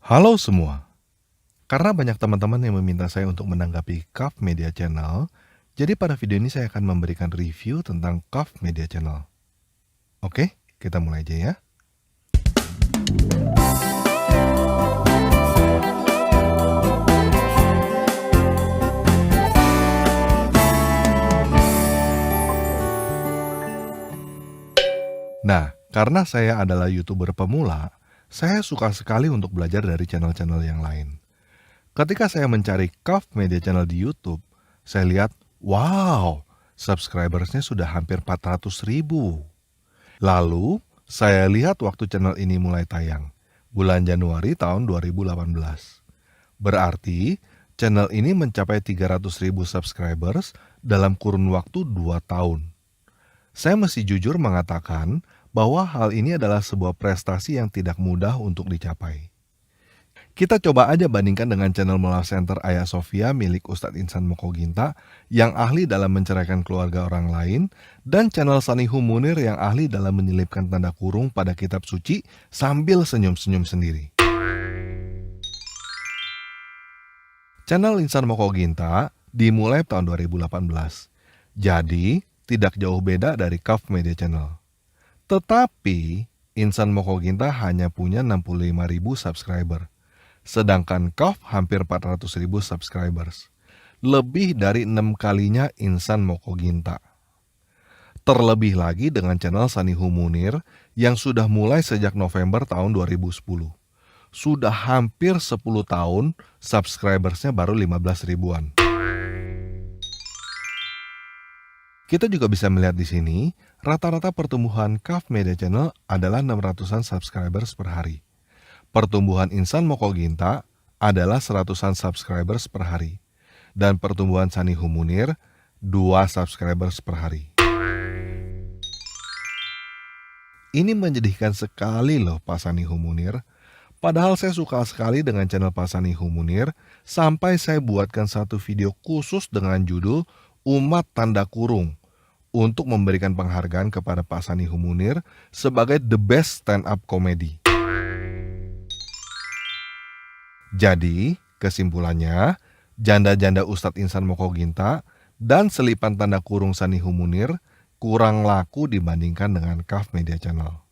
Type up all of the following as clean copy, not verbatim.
Halo semua, karena banyak teman-teman yang meminta saya untuk menanggapi KAF Media Channel, jadi pada video ini saya akan memberikan review tentang KAF Media Channel. Oke, kita mulai aja ya. Nah, karena saya adalah YouTuber pemula, saya suka sekali untuk belajar dari channel-channel yang lain. Ketika saya mencari KAF Media Channel di YouTube, saya lihat, wow, subscribersnya sudah hampir 400.000. Lalu, saya lihat waktu channel ini mulai tayang, bulan Januari tahun 2018. Berarti, channel ini mencapai 300.000 subscribers dalam kurun waktu 2 tahun. Saya mesti jujur mengatakan bahwa hal ini adalah sebuah prestasi yang tidak mudah untuk dicapai. Kita coba aja bandingkan dengan channel Mola Center Ayah Sofia milik Ustadz Insan Mokoginta yang ahli dalam menceraikan keluarga orang lain dan channel Sanihu Munir yang ahli dalam menyelipkan tanda kurung pada kitab suci sambil senyum-senyum sendiri. Channel Insan Mokoginta dimulai tahun 2018. Jadi, tidak jauh beda dari KAF Media Channel. Tetapi, Insan Mokoginta hanya punya 65.000 subscriber. Sedangkan KAF hampir 400.000 subscribers. Lebih dari 6 kalinya Insan Mokoginta. Terlebih lagi dengan channel Sanihu Munir yang sudah mulai sejak November tahun 2010. Sudah hampir 10 tahun, subscribersnya baru 15 ribuan. Kita juga bisa melihat di sini, rata-rata pertumbuhan KAF Media Channel adalah 600-an subscribers per hari. Pertumbuhan Insan Mokoginta adalah 100-an subscribers per hari. Dan pertumbuhan Sanihu Munir, 2 subscribers per hari. Ini menjadikan sekali loh Pak Sanihu Munir. Padahal saya suka sekali dengan channel Pak Sanihu Munir, sampai saya buatkan satu video khusus dengan judul Umat Tanda Kurung untuk memberikan penghargaan kepada Pak Sanihu Munir sebagai the best stand-up comedy. Jadi, kesimpulannya, janda-janda Ustadz Insan Mokoginta dan selipan tanda kurung Sanihu Munir kurang laku dibandingkan dengan KAF Media Channel.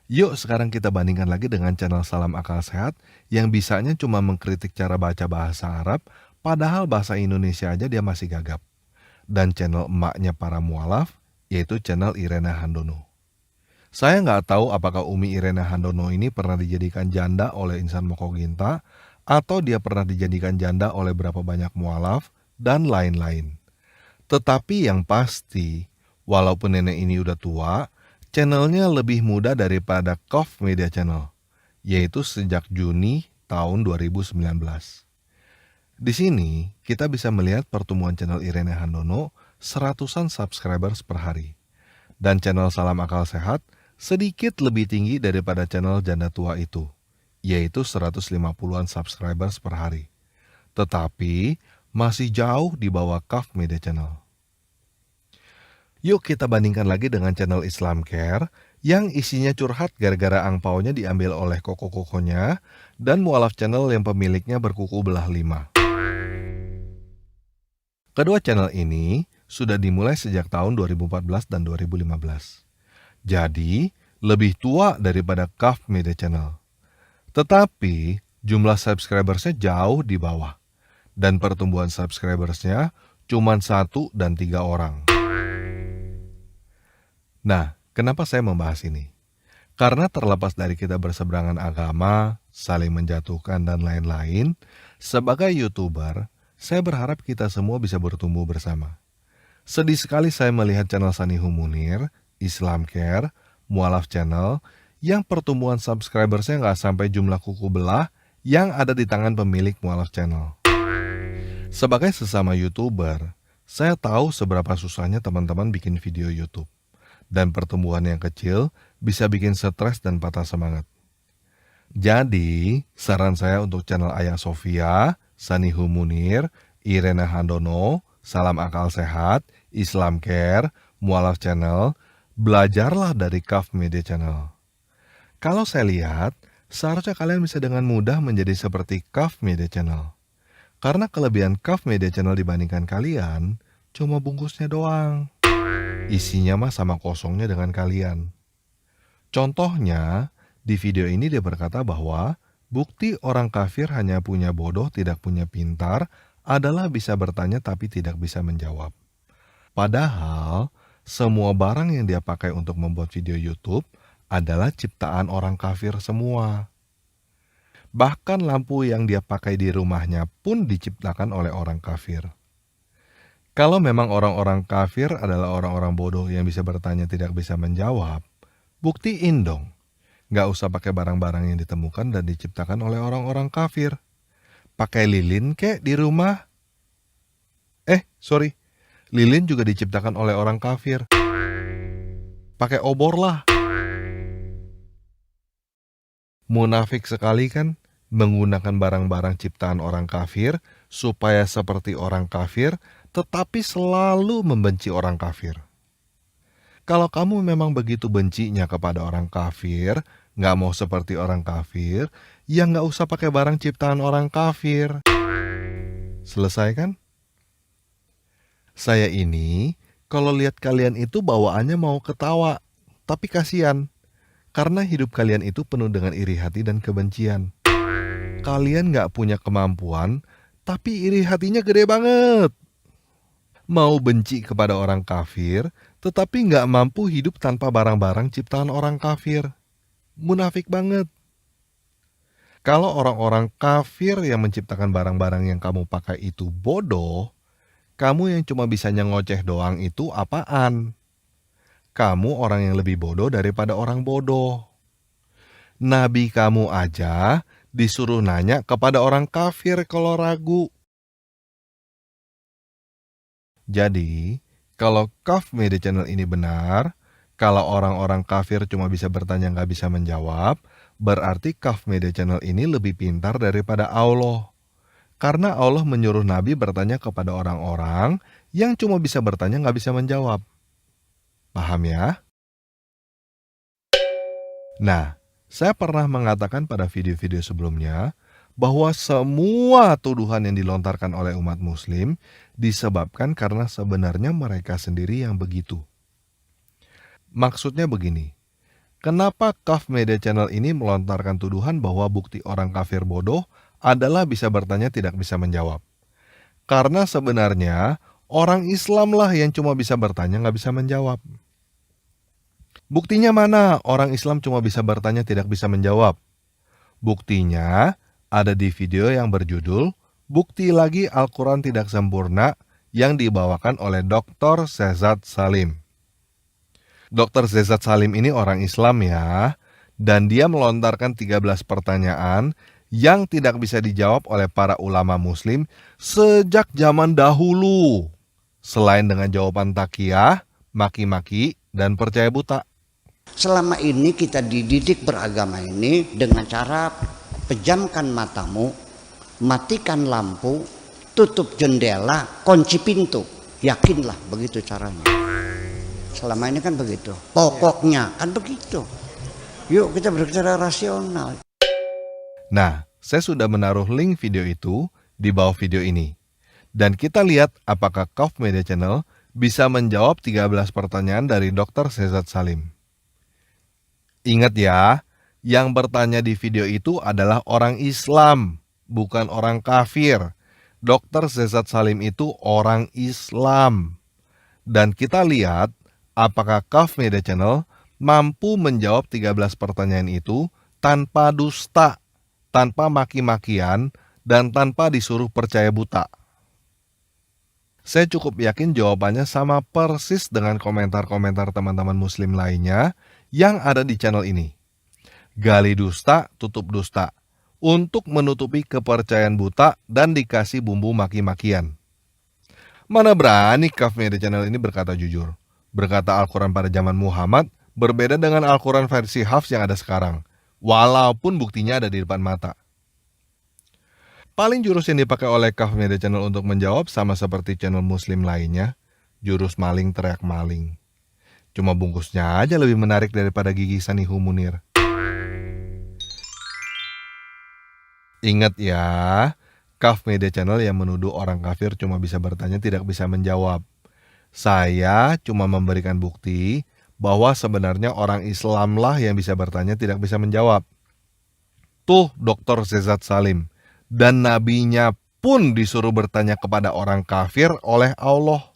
Yuk sekarang kita bandingkan lagi dengan channel Salam Akal Sehat yang bisanya cuma mengkritik cara baca bahasa Arab, padahal bahasa Indonesia aja dia masih gagap. Dan channel emaknya para mualaf, yaitu channel Irena Handono. Saya nggak tahu apakah Umi Irena Handono ini pernah dijadikan janda oleh Insan Mokoginta atau dia pernah dijadikan janda oleh berapa banyak mualaf dan lain-lain. Tetapi yang pasti, walaupun nenek ini udah tua, channelnya lebih muda daripada KAF Media Channel, yaitu sejak Juni tahun 2019. Di sini, kita bisa melihat pertumbuhan channel Irena Handono 100-an subscribers per hari. Dan channel Salam Akal Sehat sedikit lebih tinggi daripada channel janda tua itu, yaitu 150-an subscribers per hari. Tetapi, masih jauh di bawah KAF Media Channel. Yuk kita bandingkan lagi dengan channel Islam Care yang isinya curhat gara-gara angpaunya diambil oleh koko-kokonya dan mualaf channel yang pemiliknya berkuku belah 5. Kedua channel ini sudah dimulai sejak tahun 2014 dan 2015. Jadi, lebih tua daripada KAF Media Channel. Tetapi, jumlah subscribersnya jauh di bawah. Dan pertumbuhan subscribersnya cuma 1 dan 3 orang. Nah, kenapa saya membahas ini? Karena terlepas dari kita berseberangan agama, saling menjatuhkan dan lain-lain, sebagai YouTuber, saya berharap kita semua bisa bertumbuh bersama. Sedih sekali saya melihat channel Sanihu Munir, Islam Care, Mualaf Channel, yang pertumbuhan subscribersnya nggak sampai jumlah kuku belah yang ada di tangan pemilik Mualaf Channel. Sebagai sesama YouTuber, saya tahu seberapa susahnya teman-teman bikin video YouTube. Dan pertumbuhan yang kecil bisa bikin stres dan patah semangat. Jadi, saran saya untuk channel Ayah Sofia, Sanihu Munir, Irena Handono, Salam Akal Sehat, Islam Care, Mualaf Channel, belajarlah dari KAF Media Channel. Kalau saya lihat, Seharusnya kalian bisa dengan mudah menjadi seperti Kaf Media Channel. Karena kelebihan Kaf Media Channel dibandingkan kalian, cuma bungkusnya doang. Isinya mah sama kosongnya dengan kalian. Contohnya, di video ini dia berkata bahwa bukti orang kafir hanya punya bodoh tidak punya pintar adalah bisa bertanya tapi tidak bisa menjawab. Padahal, semua barang yang dia pakai untuk membuat video YouTube adalah ciptaan orang kafir semua. Bahkan lampu yang dia pakai di rumahnya pun diciptakan oleh orang kafir. Kalau memang orang-orang kafir adalah orang-orang bodoh yang bisa bertanya tidak bisa menjawab, buktiin dong. Nggak usah pakai barang-barang yang ditemukan dan diciptakan oleh orang-orang kafir. Pakai lilin kek di rumah. Lilin juga diciptakan oleh orang kafir. Pakai obor lah. Munafik sekali kan menggunakan barang-barang ciptaan orang kafir supaya seperti orang kafir, tetapi selalu membenci orang kafir. Kalau kamu memang begitu bencinya kepada orang kafir, nggak mau seperti orang kafir, ya nggak usah pakai barang ciptaan orang kafir. Selesai kan? Saya ini, kalau lihat kalian itu bawaannya mau ketawa, tapi kasihan. Karena hidup kalian itu penuh dengan iri hati dan kebencian. Kalian nggak punya kemampuan, tapi iri hatinya gede banget. Mau benci kepada orang kafir, tetapi nggak mampu hidup tanpa barang-barang ciptaan orang kafir. Munafik banget. Kalau orang-orang kafir yang menciptakan barang-barang yang kamu pakai itu bodoh, kamu yang cuma bisanya ngoceh doang itu apaan? Kamu orang yang lebih bodoh daripada orang bodoh. Nabi kamu aja disuruh nanya kepada orang kafir kalau ragu. Jadi, kalau Kaf Media Channel ini benar, kalau orang-orang kafir cuma bisa bertanya nggak bisa menjawab, berarti Kaf Media Channel ini lebih pintar daripada Allah. Karena Allah menyuruh Nabi bertanya kepada orang-orang yang cuma bisa bertanya nggak bisa menjawab. Paham ya? Nah, saya pernah mengatakan pada video-video sebelumnya bahwa semua tuduhan yang dilontarkan oleh umat muslim disebabkan karena sebenarnya mereka sendiri yang begitu. Maksudnya begini, kenapa Kaf Media Channel ini melontarkan tuduhan bahwa bukti orang kafir bodoh adalah bisa bertanya tidak bisa menjawab? Karena sebenarnya orang Islam lah yang cuma bisa bertanya nggak bisa menjawab. Buktinya mana orang Islam cuma bisa bertanya tidak bisa menjawab? Buktinya ada di video yang berjudul Bukti Lagi Al-Quran Tidak Sempurna yang dibawakan oleh Dr. Zezat Salim. Dr. Zezat Salim ini orang Islam ya, dan dia melontarkan 13 pertanyaan yang tidak bisa dijawab oleh para ulama muslim sejak zaman dahulu. Selain dengan jawaban takiyah, maki-maki, dan percaya buta. Selama ini kita dididik beragama ini dengan cara pejamkan matamu, matikan lampu, tutup jendela, kunci pintu. Yakinlah begitu caranya. Selama ini kan begitu. Pokoknya kan begitu. Yuk kita berbicara rasional. Nah, saya sudah menaruh link video itu di bawah video ini. Dan kita lihat apakah Kaf Media Channel bisa menjawab 13 pertanyaan dari Dr. Zezat Salim. Ingat ya, yang bertanya di video itu adalah orang Islam, bukan orang kafir. Dr. Zezat Salim itu orang Islam. Dan kita lihat apakah Kaf Media Channel mampu menjawab 13 pertanyaan itu tanpa dusta, tanpa maki-makian, dan tanpa disuruh percaya buta. Saya cukup yakin jawabannya sama persis dengan komentar-komentar teman-teman muslim lainnya yang ada di channel ini. Gali dusta, tutup dusta, untuk menutupi kepercayaan buta dan dikasih bumbu maki-makian. Mana berani Kaf Media Channel ini berkata jujur. Berkata Al-Quran pada zaman Muhammad berbeda dengan Al-Quran versi Hafs yang ada sekarang, walaupun buktinya ada di depan mata. Paling jurus yang dipakai oleh Kaf Media Channel untuk menjawab sama seperti channel muslim lainnya, jurus maling teriak maling. Cuma bungkusnya aja lebih menarik daripada gigi Sanihu Munir. Ingat ya, Kaf Media Channel yang menuduh orang kafir cuma bisa bertanya tidak bisa menjawab. Saya cuma memberikan bukti bahwa sebenarnya orang Islamlah yang bisa bertanya tidak bisa menjawab. Tuh Dr. Zezat Salim. Dan nabinya pun disuruh bertanya kepada orang kafir oleh Allah.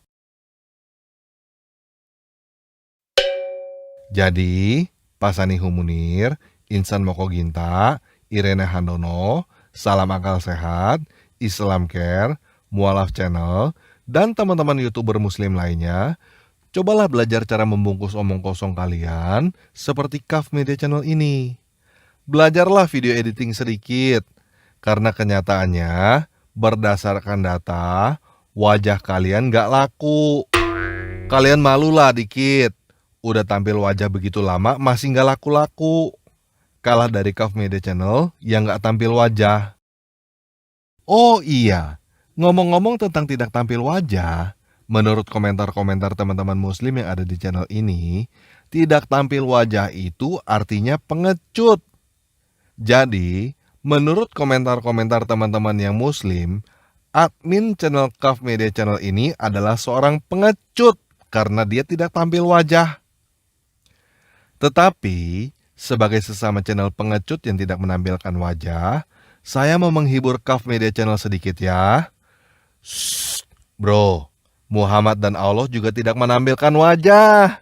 Jadi, Pasani Humunir, Insan Moko Ginta, Irene Handono, Salam Akal Sehat, Islam Care, Mualaf Channel, dan teman-teman YouTuber muslim lainnya, cobalah belajar cara membungkus omong kosong kalian seperti Kaf Media Channel ini. Belajarlah video editing sedikit, karena kenyataannya berdasarkan data, wajah kalian gak laku. Kalian malulah dikit. Udah tampil wajah begitu lama masih gak laku-laku. Kalah dari Kaf Media Channel yang gak tampil wajah. Oh iya, ngomong-ngomong tentang tidak tampil wajah, menurut komentar-komentar teman-teman muslim yang ada di channel ini, tidak tampil wajah itu artinya pengecut. Jadi, menurut komentar-komentar teman-teman yang muslim, admin channel Kaf Media Channel ini adalah seorang pengecut karena dia tidak tampil wajah. Tetapi, sebagai sesama channel pengecut yang tidak menampilkan wajah, saya mau menghibur Kaf Media Channel sedikit ya. Shh, bro, Muhammad dan Allah juga tidak menampilkan wajah.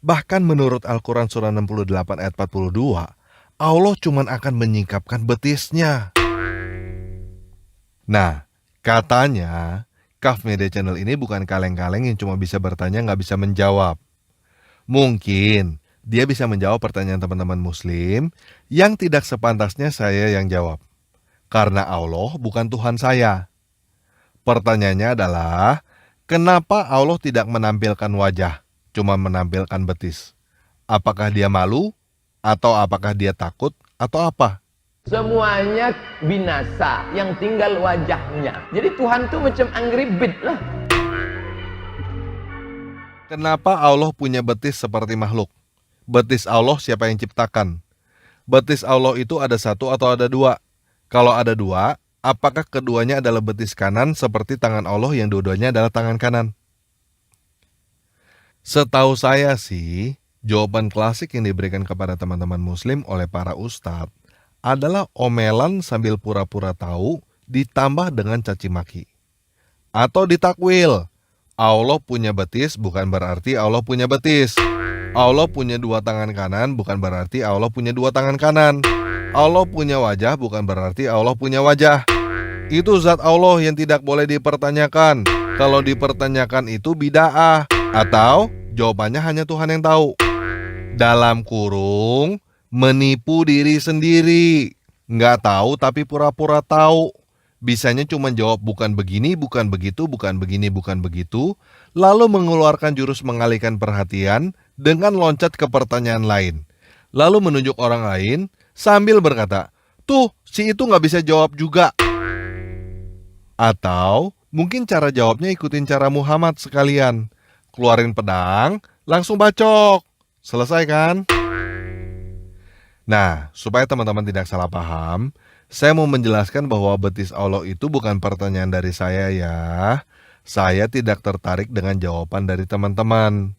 Bahkan menurut Al-Quran surah 68 ayat 42, Allah cuma akan menyingkapkan betisnya. Nah, katanya Kaf Media Channel ini bukan kaleng-kaleng yang cuma bisa bertanya nggak bisa menjawab. Mungkin dia bisa menjawab pertanyaan teman-teman muslim yang tidak sepantasnya saya yang jawab. Karena Allah bukan Tuhan saya. Pertanyaannya adalah, kenapa Allah tidak menampilkan wajah, cuma menampilkan betis? Apakah dia malu? Atau apakah dia takut? Atau apa? Semuanya binasa, yang tinggal wajahnya. Jadi Tuhan tuh macam Angry Bird lah. Kenapa Allah punya betis seperti makhluk? Betis Allah siapa yang ciptakan? Betis Allah itu ada satu atau ada dua? Kalau ada dua, apakah keduanya adalah betis kanan seperti tangan Allah yang dua-duanya adalah tangan kanan? Setahu saya sih, jawaban klasik yang diberikan kepada teman-teman muslim oleh para ustadz adalah omelan sambil pura-pura tahu ditambah dengan caci maki. Atau ditakwil, Allah punya betis bukan berarti Allah punya betis. Allah punya dua tangan kanan bukan berarti Allah punya dua tangan kanan. Allah punya wajah bukan berarti Allah punya wajah. Itu zat Allah yang tidak boleh dipertanyakan. Kalau dipertanyakan itu bid'ah. Atau jawabannya hanya Tuhan yang tahu. Dalam kurung, menipu diri sendiri. Nggak tahu tapi pura-pura tahu. Bisanya cuma jawab bukan begini, bukan begitu, bukan begini, bukan begitu. Lalu mengeluarkan jurus mengalihkan perhatian dengan loncat ke pertanyaan lain. Lalu menunjuk orang lain sambil berkata, tuh si itu nggak bisa jawab juga. Atau mungkin cara jawabnya ikutin cara Muhammad sekalian. Keluarin pedang, langsung bacok. Selesai kan? Nah, supaya teman-teman tidak salah paham, saya mau menjelaskan bahwa betis Allah itu bukan pertanyaan dari saya ya. Saya tidak tertarik dengan jawaban dari teman-teman.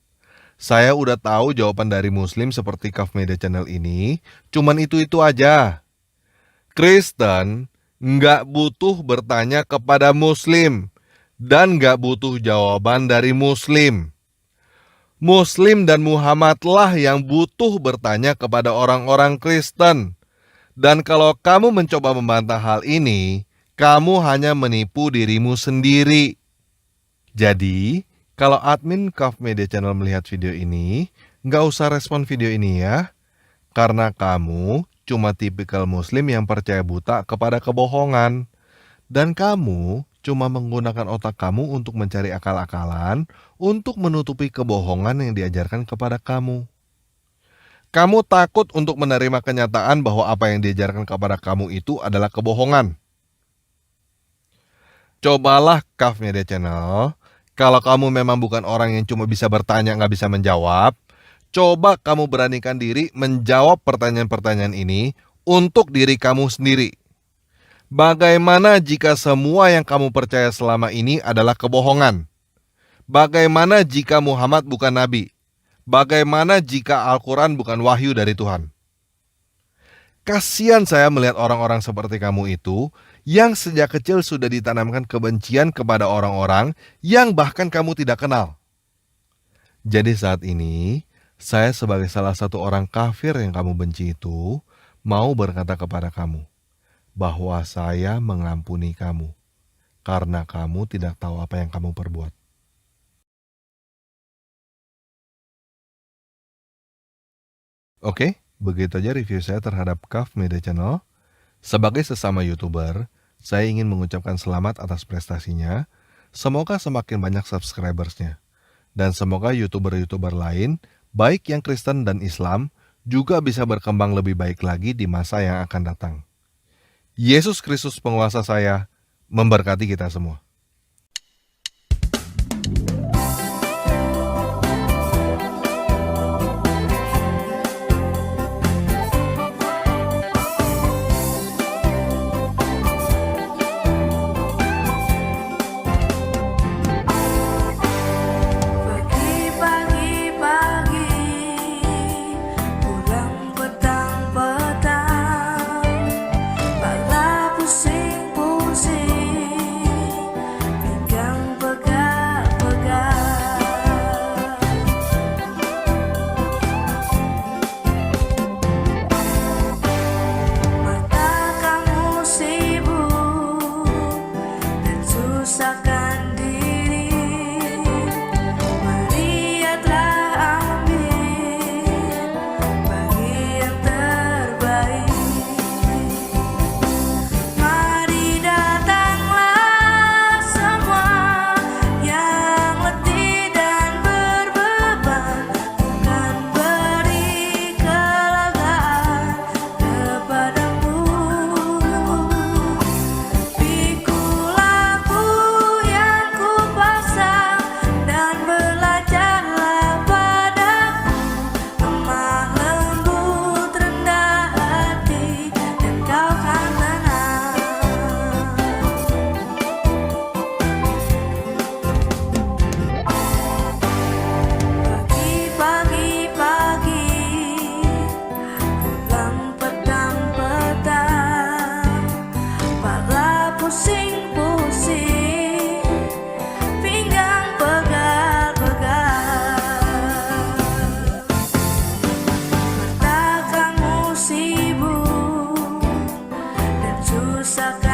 Saya udah tahu jawaban dari muslim seperti Kaf Media Channel ini, cuman itu-itu aja. Kristen nggak butuh bertanya kepada muslim, dan nggak butuh jawaban dari muslim. Muslim dan Muhammadlah yang butuh bertanya kepada orang-orang Kristen. Dan kalau kamu mencoba membantah hal ini, kamu hanya menipu dirimu sendiri. Jadi, kalau admin Kaf Media Channel melihat video ini, nggak usah respon video ini ya. Karena kamu cuma tipikal muslim yang percaya buta kepada kebohongan. Dan kamu cuma menggunakan otak kamu untuk mencari akal-akalan untuk menutupi kebohongan yang diajarkan kepada kamu. Kamu takut untuk menerima kenyataan bahwa apa yang diajarkan kepada kamu itu adalah kebohongan. Cobalah Kaf Media Channel. Kalau kamu memang bukan orang yang cuma bisa bertanya nggak bisa menjawab, coba kamu beranikan diri menjawab pertanyaan-pertanyaan ini untuk diri kamu sendiri. Bagaimana jika semua yang kamu percaya selama ini adalah kebohongan? Bagaimana jika Muhammad bukan nabi? Bagaimana jika Al-Quran bukan wahyu dari Tuhan? Kasihan saya melihat orang-orang seperti kamu itu yang sejak kecil sudah ditanamkan kebencian kepada orang-orang yang bahkan kamu tidak kenal. Jadi saat ini, saya sebagai salah satu orang kafir yang kamu benci itu, mau berkata kepada kamu, bahwa saya mengampuni kamu, karena kamu tidak tahu apa yang kamu perbuat. Oke, begitu aja review saya terhadap Kaf Media Channel. Sebagai sesama YouTuber, saya ingin mengucapkan selamat atas prestasinya. Semoga semakin banyak subscribersnya. Dan semoga YouTuber-YouTuber lain, baik yang Kristen dan Islam, juga bisa berkembang lebih baik lagi di masa yang akan datang. Yesus Kristus penguasa saya, memberkati kita semua. Susah